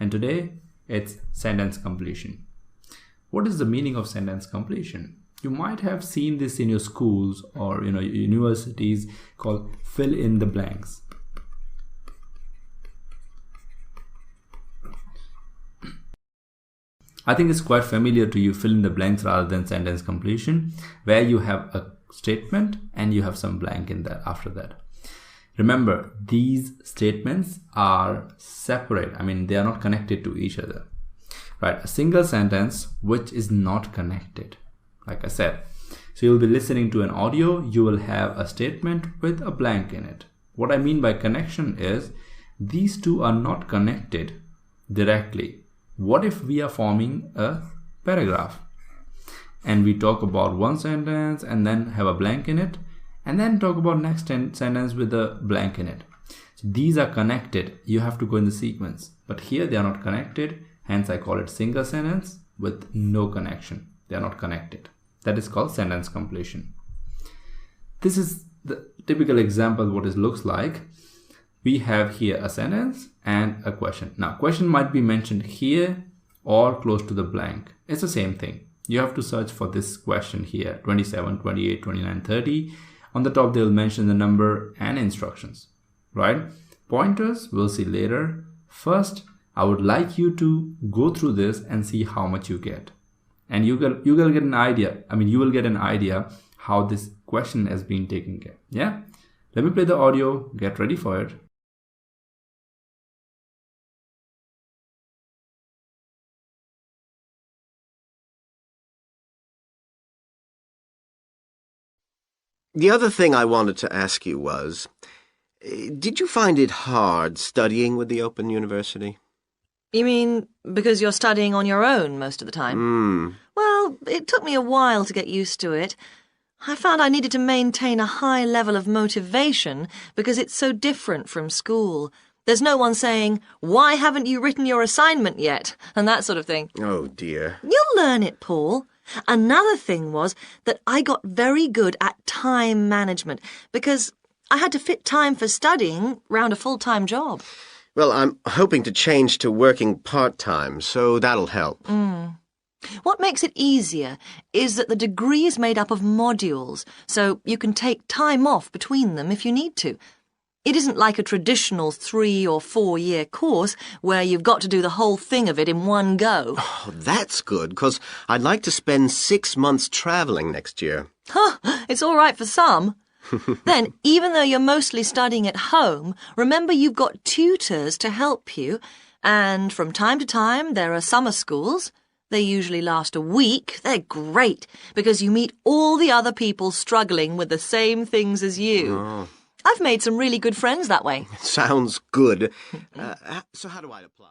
and today it's sentence completion. What is the meaning of sentence completion? You might have seen this in your schools or universities called fill in the blanks. I think it's quite familiar to you, fill in the blanks rather than sentence completion, where you have a statement and you have some blank in there after that. Remember, these statements are separate. I mean, they are not connected to each other, right? A single sentence which is not connected, like I said. So you'll be listening to an audio, you will have a statement with a blank in it. What I mean by connection is these two are not connected directly. What if we are forming a paragraph and we talk about one sentence and then have a blank in it, and then talk about next sentence with a blank in it? So these are connected. You have to go in the sequence, but here they are not connected. Hence I call it single sentence with no connection. They are not connected. That is called sentence completion. This is the typical example what it looks like. We have here a sentence and a question. Now, question might be mentioned here or close to the blank. It's the same thing. You have to search for this question here, 27, 28, 29, 30. On the top, they will mention the number and instructions, right? Pointers we'll see later. First, I would like you to go through this and see how much you get. And you will get an idea. I mean, you will get an idea how this question has been taken care. Yeah? Let me play the audio. Get ready for it. The other thing I wanted to ask you was, did you find it hard studying with the Open University? You mean because you're studying on your own most of the time? Well, it took me a while to get used to it. I found I needed to maintain a high level of motivation because it's so different from school. There's no one saying, "Why haven't you written your assignment yet?" and that sort of thing. Oh, dear. You'll learn it, Paul. Another thing was that I got very good at time management because I had to fit time for studying round a full-time job. Well, I'm hoping to change to working part-time, so that'll help. What makes it easier is that the degree is made up of modules, so you can take time off between them if you need to. It isn't like a traditional 3 or 4 year course where you've got to do the whole thing of it in one go. Oh, that's good, because I'd like to spend 6 months travelling next year. It's all right for some. Then, even though you're mostly studying at home, remember you've got tutors to help you, and from time to time there are summer schools. They usually last a week. They're great because you meet all the other people struggling with the same things as you. Oh. I've made some really good friends that way. Sounds good. So how do I apply?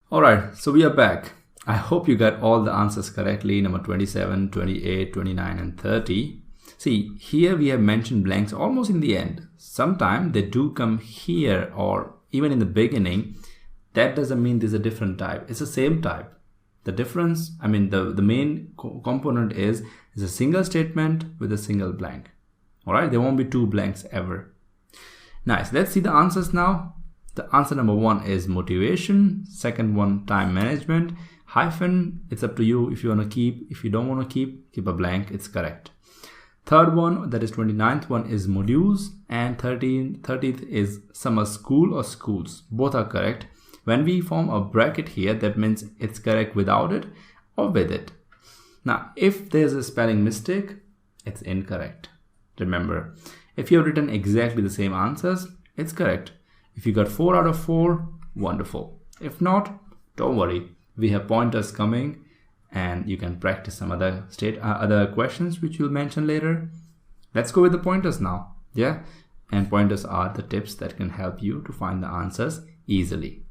Alright, so we are back. I hope you got all the answers correctly, number 27, 28, 29 and 30. See, here we have mentioned blanks almost in the end. Sometimes they do come here or even in the beginning. That doesn't mean there's a different type. It's the same type. The difference, I mean the main component is a single statement with a single blank. Alright, there won't be 2 blanks ever. Nice, let's see the answers now. The answer number 1 is motivation. Second one, time management. Hyphen, it's up to you if you want to keep. If you don't want to keep a blank, it's correct. Third one, that is 29th one, is modules. And 30th is summer school or schools. Both are correct. When we form a bracket here, that means it's correct without it or with it. Now, if there's a spelling mistake, it's incorrect. Remember, if you have written exactly the same answers, it's correct. If you got 4 out of 4, wonderful. If not, don't worry. We have pointers coming and you can practice some other questions which we'll mention later. Let's go with the pointers now. Yeah, and pointers are the tips that can help you to find the answers easily.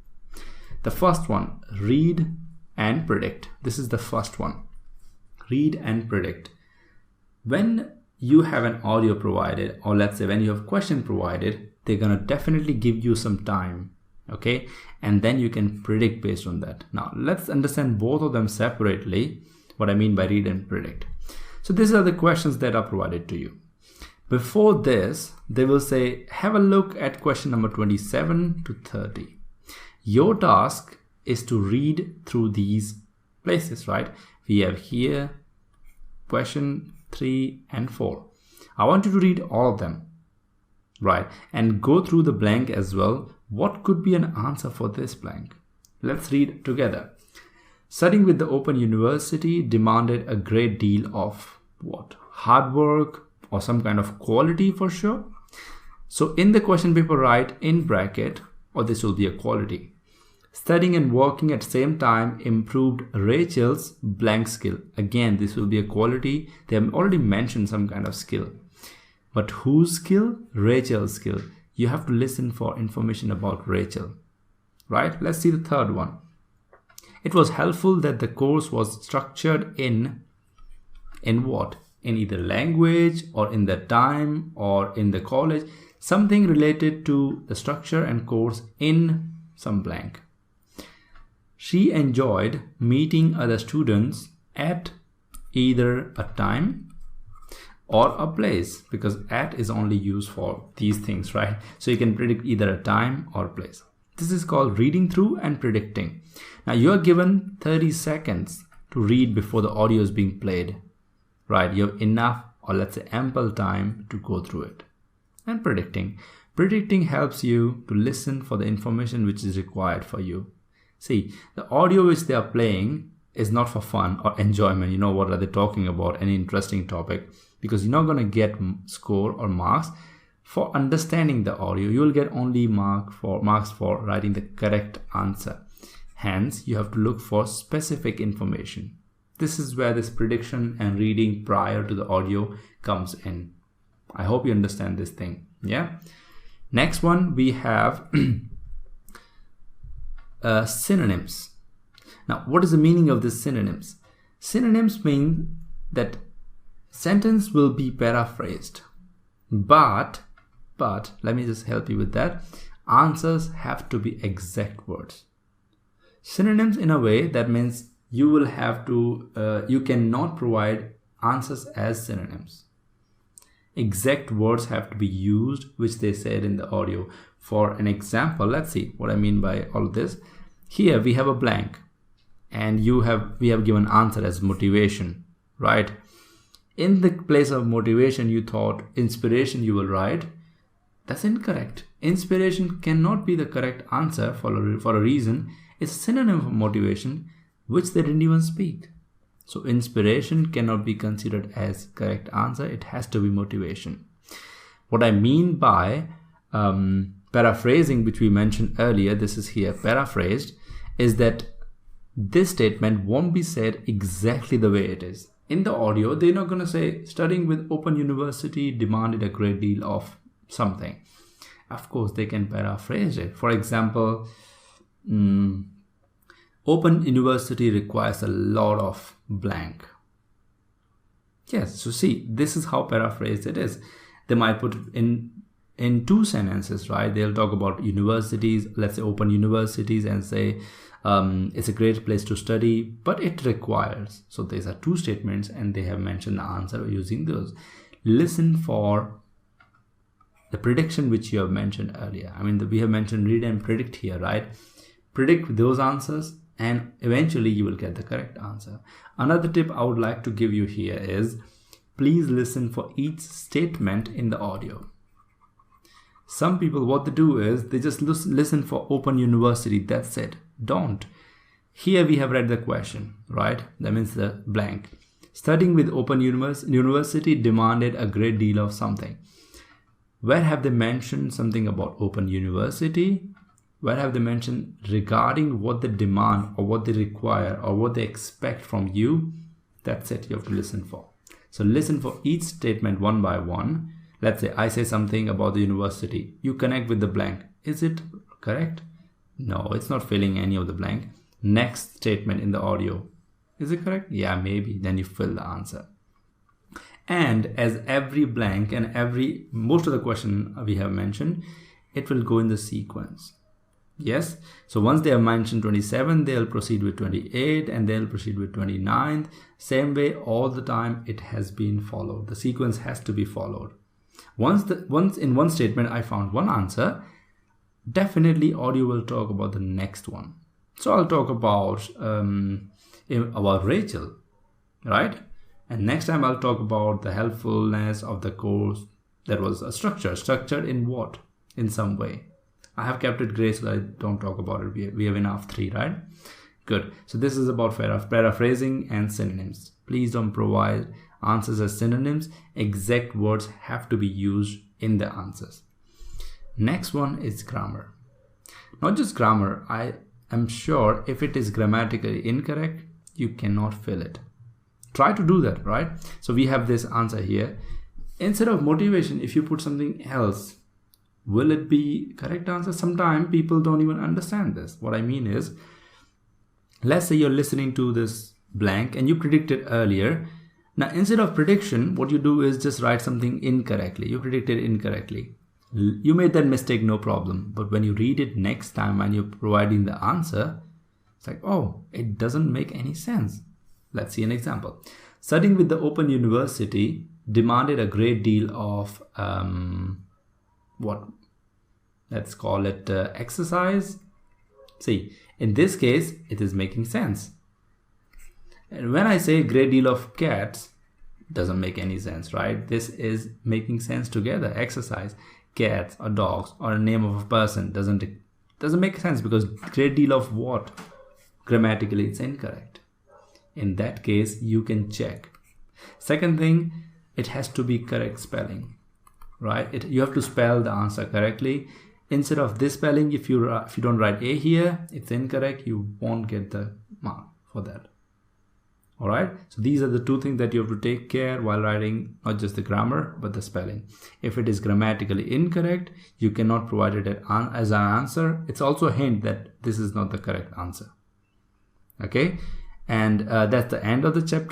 The first one, read and predict. This is the first one. Read and predict. When you have an audio provided, or let's say when you have question provided, they're going to definitely give you some time, okay? And then you can predict based on that. Now, let's understand both of them separately, what I mean by read and predict. So these are the questions that are provided to you. Before this, they will say, have a look at question number 27 to 30. Your task is to read through these places, right? We have here question 3 and 4. I want you to read all of them, right? And go through the blank as well. What could be an answer for this blank? Let's read together. Studying with the Open University demanded a great deal of what? Hard work or some kind of quality for sure. So in the question paper, write in bracket, or this will be a quality. Studying and working at the same time improved Rachel's blank skill. Again, this will be a quality. They have already mentioned some kind of skill. But whose skill? Rachel's skill. You have to listen for information about Rachel, right? Let's see the third one. It was helpful that the course was structured in what? In either language or in the time or in the college. Something related to the structure and course in some blank. She enjoyed meeting other students at either a time or a place, because at is only used for these things, right? So you can predict either a time or place. This is called reading through and predicting. Now you are given 30 seconds to read before the audio is being played, right? You have enough, or let's say ample time to go through it. And predicting. Predicting helps you to listen for the information which is required for you. See, the audio which they are playing is not for fun or enjoyment. You know, what are they talking about? Any interesting topic. Because you're not going to get score or marks for understanding the audio. You will get only marks for writing the correct answer. Hence, you have to look for specific information. This is where this prediction and reading prior to the audio comes in. I hope you understand this thing. Yeah. Next one, we have synonyms. Now, what is the meaning of this synonyms? Synonyms mean that sentence will be paraphrased, but let me just help you with that. Answers have to be exact words. Synonyms, in a way, that means you will have to, you cannot provide answers as synonyms. Exact words have to be used, which they said in the audio. For an example, let's see what I mean by all of this. Here we have a blank, and we have given answer as motivation, right? In the place of motivation, you thought inspiration you will write. That's incorrect. Inspiration cannot be the correct answer for a reason. It's a synonym for motivation, which they didn't even speak. So inspiration cannot be considered as correct answer. It has to be motivation. What I mean by paraphrasing, which we mentioned earlier, this is here paraphrased, is that this statement won't be said exactly the way it is. In the audio, they're not going to say studying with Open University demanded a great deal of something. Of course, they can paraphrase it. For example, Open University requires a lot of blank. Yes, so see, this is how paraphrased it is. They might put it in two sentences, right? They'll talk about universities, let's say Open Universities, and say it's a great place to study, but it requires. So these are two statements, and they have mentioned the answer using those. Listen for the prediction which you have mentioned earlier. I mean, we have mentioned read and predict here, right? Predict those answers, and eventually you will get the correct answer. Another tip I would like to give you here is, please listen for each statement in the audio. Some people, what they do is they just listen for Open University. That's it. Don't. Here we have read the question, right? That means the blank. Studying with Open University demanded a great deal of something. Where have they mentioned something about Open University? Where have they mentioned regarding what they demand or what they require or what they expect from you? That's it. You have to listen for. So listen for each statement one by one. Let's say I say something about the university. You connect with the blank. Is it correct? No, it's not filling any of the blank. Next statement in the audio. Is it correct? Yeah, maybe. Then you fill the answer. And as every blank and most of the question we have mentioned, it will go in the sequence. Yes. So once they have mentioned 27, they'll proceed with 28 and they'll proceed with 29. Same way all the time it has been followed. The sequence has to be followed. Once in one statement I found one answer, definitely audio will talk about the next one. So I'll talk about Rachel, right? And next time I'll talk about the helpfulness of the course that was structured in what? In some way. I have kept it gray so that I don't talk about it. We have enough 3, right? Good. So this is about paraphrasing and synonyms. Please don't provide answers as synonyms. Exact words have to be used in the answers. Next one is grammar. Not just grammar. I am sure if it is grammatically incorrect, you cannot fill it. Try to do that, right? So we have this answer here. Instead of motivation, if you put something else, will it be correct answer? Sometimes people don't even understand this. What I mean is, let's say you're listening to this blank and you predicted earlier. Now, instead of prediction, what you do is just write something incorrectly. You predicted incorrectly. You made that mistake, no problem. But when you read it next time when you're providing the answer, it's like, oh, it doesn't make any sense. Let's see an example. Studying with the Open University demanded a great deal of let's call it exercise. See, in this case, it is making sense. And when I say great deal of cats, doesn't make any sense, right? This is making sense together. Exercise, cats or dogs or a name of a person doesn't make sense because great deal of what? Grammatically, it's incorrect. In that case, you can check. Second thing, it has to be correct spelling, right? You have to spell the answer correctly. Instead of this spelling, if you don't write A here, it's incorrect. You won't get the mark for that. All right. So these are the 2 things that you have to take care while writing, not just the grammar, but the spelling. If it is grammatically incorrect, you cannot provide it as an answer. It's also a hint that this is not the correct answer. Okay. And that's the end of the chapter.